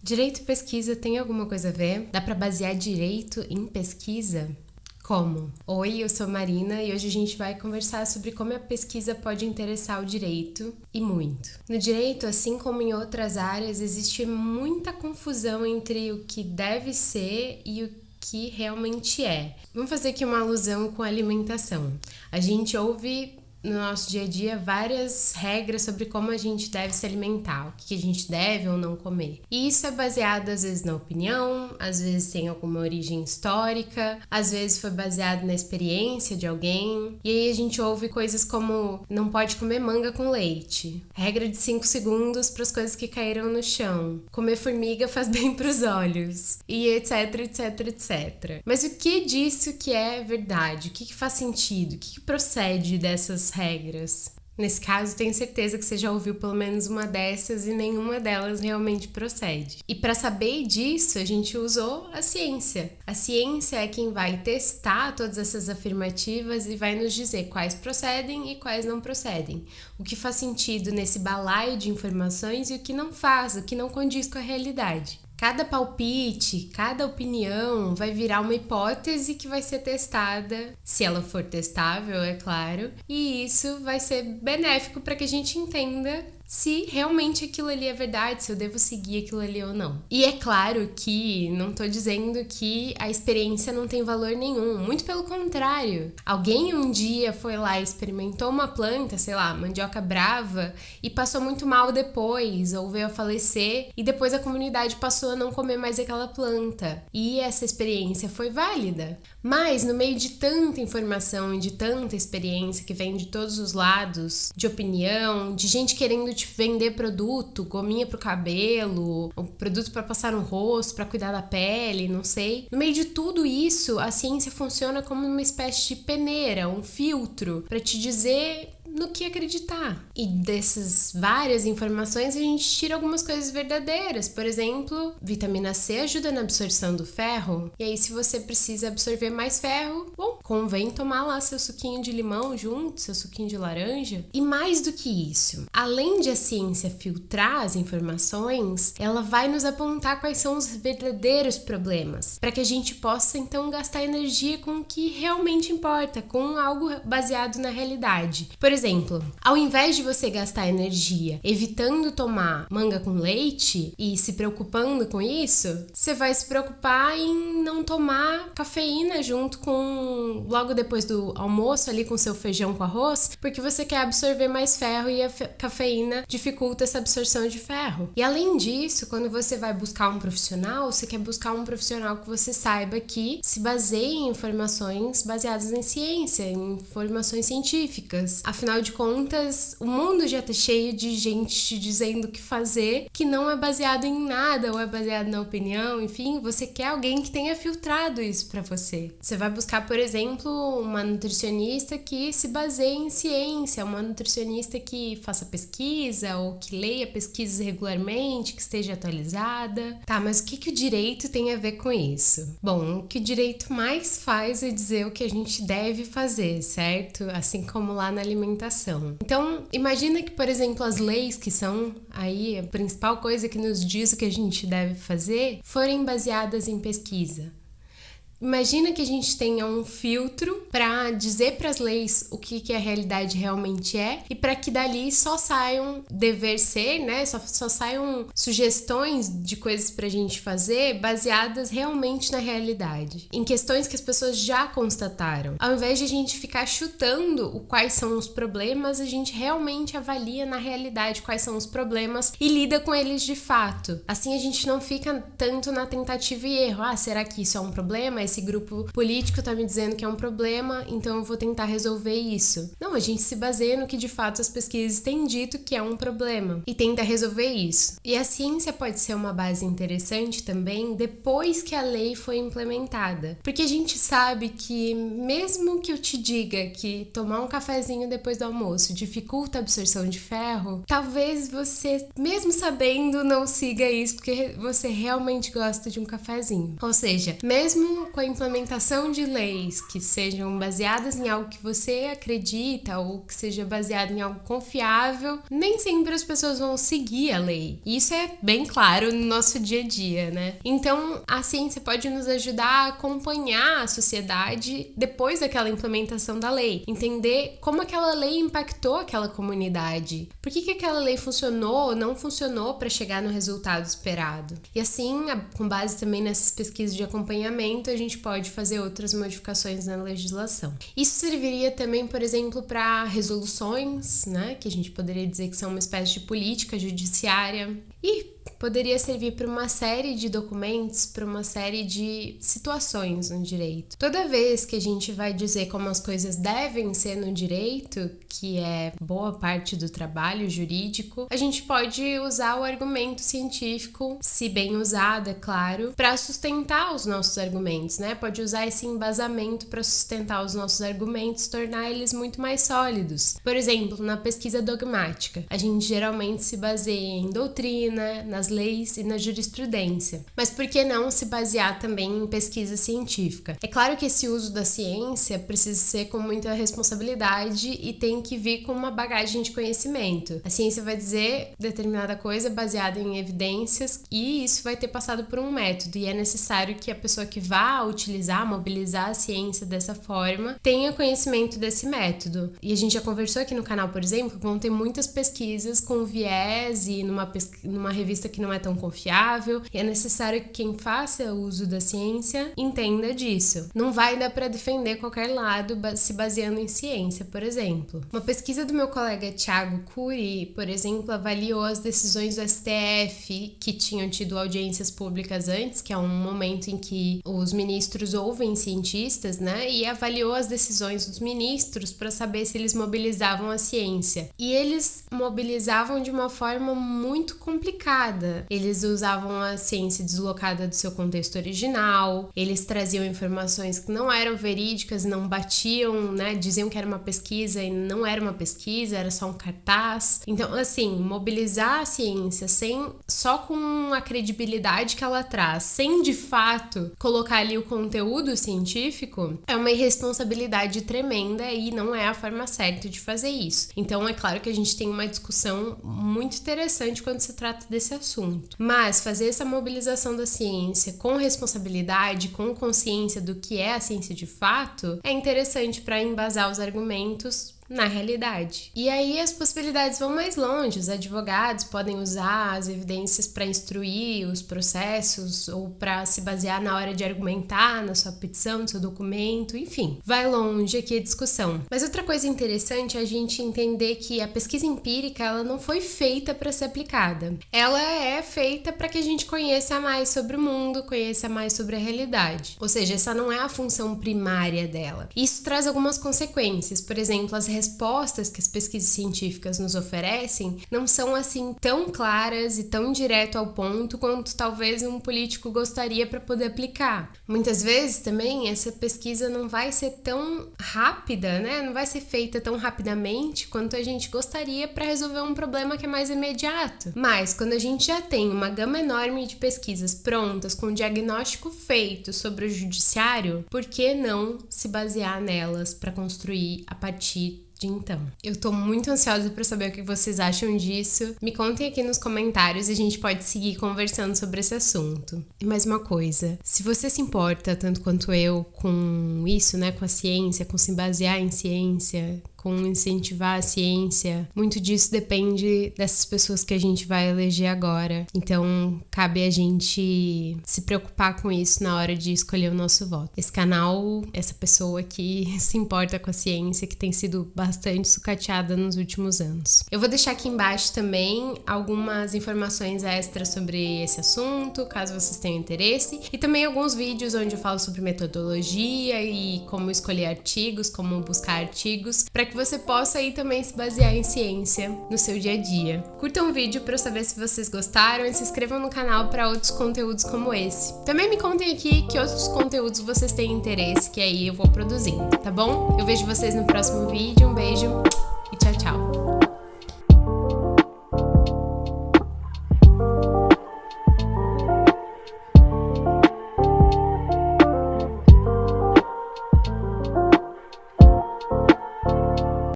Direito e pesquisa tem alguma coisa a ver? Dá pra basear direito em pesquisa? Como? Oi, eu sou Marina e hoje a gente vai conversar sobre como a pesquisa pode interessar o direito e muito. No direito, assim como em outras áreas, existe muita confusão entre o que deve ser e o que realmente é. Vamos fazer aqui uma alusão com a alimentação. A gente ouve no nosso dia a dia várias regras sobre como a gente deve se alimentar, o que a gente deve ou não comer. E isso é baseado às vezes na opinião, às vezes tem alguma origem histórica, às vezes foi baseado na experiência de alguém. E aí a gente ouve coisas como não pode comer manga com leite, regra de 5 segundos para as coisas que caíram no chão, comer formiga faz bem para os olhos, e etc, etc, etc. Mas o que disso que é verdade? O que faz sentido? O que procede dessas regras? Nesse caso, tenho certeza que você já ouviu pelo menos uma dessas e nenhuma delas realmente procede. E para saber disso, a gente usou a ciência. A ciência é quem vai testar todas essas afirmativas e vai nos dizer quais procedem e quais não procedem. O que faz sentido nesse balaio de informações e o que não faz, o que não condiz com a realidade. Cada palpite, cada opinião vai virar uma hipótese que vai ser testada, se ela for testável, é claro, e isso vai ser benéfico para que a gente entenda se realmente aquilo ali é verdade, se eu devo seguir aquilo ali ou não. E é claro que não tô dizendo que a experiência não tem valor nenhum, muito pelo contrário. Alguém um dia foi lá e experimentou uma planta, sei lá, mandioca brava, e passou muito mal depois, ou veio a falecer, e depois a comunidade passou a não comer mais aquela planta. E essa experiência foi válida. Mas no meio de tanta informação e de tanta experiência que vem de todos os lados, de opinião, de gente querendo te vender produto, gominha pro cabelo, ou produto para passar no rosto, para cuidar da pele, não sei. No meio de tudo isso, a ciência funciona como uma espécie de peneira, um filtro, para te dizer no que acreditar. E dessas várias informações a gente tira algumas coisas verdadeiras. Por exemplo, vitamina C ajuda na absorção do ferro. E aí, se você precisa absorver mais ferro, bom, convém tomar lá seu suquinho de limão junto, seu suquinho de laranja. E mais do que isso, além de a ciência filtrar as informações, ela vai nos apontar quais são os verdadeiros problemas, para que a gente possa então gastar energia com o que realmente importa, com algo baseado na realidade. Por exemplo, ao invés de você gastar energia evitando tomar manga com leite e se preocupando com isso, você vai se preocupar em não tomar cafeína junto com, logo depois do almoço ali com seu feijão com arroz, porque você quer absorver mais ferro e a cafeína dificulta essa absorção de ferro. E além disso, quando você vai buscar um profissional, você quer buscar um profissional que você saiba que se baseie em informações baseadas em ciência, em informações científicas. Afinal de contas, o mundo já tá cheio de gente te dizendo o que fazer que não é baseado em nada ou é baseado na opinião, enfim, você quer alguém que tenha filtrado isso pra você. Você vai buscar, por exemplo, uma nutricionista que se baseie em ciência, uma nutricionista que faça pesquisa ou que leia pesquisas regularmente, que esteja atualizada. Tá, mas o que o direito tem a ver com isso? Bom, o que o direito mais faz é dizer o que a gente deve fazer, certo? Assim como lá na alimentação. Então, imagina que, por exemplo, as leis que são aí a principal coisa que nos diz o que a gente deve fazer, forem baseadas em pesquisa. Imagina que a gente tenha um filtro para dizer para as leis o que a realidade realmente é e para que dali só saiam dever ser, né? Só saiam sugestões de coisas para a gente fazer baseadas realmente na realidade, em questões que as pessoas já constataram. Ao invés de a gente ficar chutando quais são os problemas, a gente realmente avalia na realidade quais são os problemas e lida com eles de fato. Assim a gente não fica tanto na tentativa e erro. Ah, será que isso é um problema? Esse grupo político tá me dizendo que é um problema, então eu vou tentar resolver isso. Não, a gente se baseia no que de fato as pesquisas têm dito que é um problema e tenta resolver isso. E a ciência pode ser uma base interessante também depois que a lei foi implementada. Porque a gente sabe que mesmo que eu te diga que tomar um cafezinho depois do almoço dificulta a absorção de ferro, talvez você, mesmo sabendo, não siga isso porque você realmente gosta de um cafezinho. Ou seja, mesmo com a implementação de leis que sejam baseadas em algo que você acredita ou que seja baseado em algo confiável, nem sempre as pessoas vão seguir a lei. E isso é bem claro no nosso dia a dia, né? Então, a ciência pode nos ajudar a acompanhar a sociedade depois daquela implementação da lei, entender como aquela lei impactou aquela comunidade, por que aquela lei funcionou ou não funcionou para chegar no resultado esperado. E assim, com base também nessas pesquisas de acompanhamento, a gente pode fazer outras modificações na legislação. Isso serviria também, por exemplo, para resoluções, né, que a gente poderia dizer que são uma espécie de política judiciária, e poderia servir para uma série de documentos, para uma série de situações no direito. Toda vez que a gente vai dizer como as coisas devem ser no direito, que é boa parte do trabalho jurídico, a gente pode usar o argumento científico, se bem usado, é claro, para sustentar os nossos argumentos, né? Pode usar esse embasamento para sustentar os nossos argumentos, tornar eles muito mais sólidos. Por exemplo, na pesquisa dogmática, a gente geralmente se baseia em doutrina, nas leis e na jurisprudência. Mas por que não se basear também em pesquisa científica? É claro que esse uso da ciência precisa ser com muita responsabilidade e tem que vir com uma bagagem de conhecimento. A ciência vai dizer determinada coisa baseada em evidências e isso vai ter passado por um método, e é necessário que a pessoa que vá utilizar, mobilizar a ciência dessa forma, tenha conhecimento desse método. E a gente já conversou aqui no canal, por exemplo, que vão ter muitas pesquisas com viés e numa revista que não é tão confiável, e é necessário que quem faça uso da ciência entenda disso. Não vai dar para defender qualquer lado se baseando em ciência, por exemplo. Uma pesquisa do meu colega Thiago Cury, por exemplo, avaliou as decisões do STF que tinham tido audiências públicas antes, que é um momento em que os ministros ouvem cientistas, né? E avaliou as decisões dos ministros para saber se eles mobilizavam a ciência. E eles mobilizavam de uma forma muito complicada. Eles usavam a ciência deslocada do seu contexto original, eles traziam informações que não eram verídicas, não batiam, né? Diziam que era uma pesquisa e não era uma pesquisa, era só um cartaz. Então, assim, mobilizar a ciência só com a credibilidade que ela traz, sem de fato colocar ali o conteúdo científico, é uma irresponsabilidade tremenda e não é a forma certa de fazer isso. Então, é claro que a gente tem uma discussão muito interessante quando se trata desse assunto. Mas fazer essa mobilização da ciência com responsabilidade, com consciência do que é a ciência de fato, é interessante para embasar os argumentos na realidade. E aí as possibilidades vão mais longe. Os advogados podem usar as evidências para instruir os processos ou para se basear na hora de argumentar na sua petição, no seu documento, enfim. Vai longe aqui a discussão. Mas outra coisa interessante é a gente entender que a pesquisa empírica ela não foi feita para ser aplicada. Ela é feita para que a gente conheça mais sobre o mundo, conheça mais sobre a realidade. Ou seja, essa não é a função primária dela. Isso traz algumas consequências. Por exemplo, as respostas que as pesquisas científicas nos oferecem não são assim tão claras e tão direto ao ponto quanto talvez um político gostaria para poder aplicar. Muitas vezes também essa pesquisa não vai ser tão rápida, né? Não vai ser feita tão rapidamente quanto a gente gostaria para resolver um problema que é mais imediato. Mas quando a gente já tem uma gama enorme de pesquisas prontas, com um diagnóstico feito sobre o judiciário, por que não se basear nelas para construir a partir então, eu tô muito ansiosa para saber o que vocês acham disso. Me contem aqui nos comentários e a gente pode seguir conversando sobre esse assunto. E mais uma coisa, se você se importa tanto quanto eu com isso, né, com a ciência, com se basear em ciência, com incentivar a ciência, muito disso depende dessas pessoas que a gente vai eleger agora. Então, cabe a gente se preocupar com isso na hora de escolher o nosso voto. Esse canal, essa pessoa que se importa com a ciência, que tem sido bastante sucateada nos últimos anos. Eu vou deixar aqui embaixo também algumas informações extras sobre esse assunto, caso vocês tenham interesse, e também alguns vídeos onde eu falo sobre metodologia e como escolher artigos, como buscar artigos, para que você possa aí também se basear em ciência no seu dia a dia. Curtam o vídeo para eu saber se vocês gostaram e se inscrevam no canal para outros conteúdos como esse. Também me contem aqui que outros conteúdos vocês têm interesse, que aí eu vou produzindo, tá bom? Eu vejo vocês no próximo vídeo, um beijo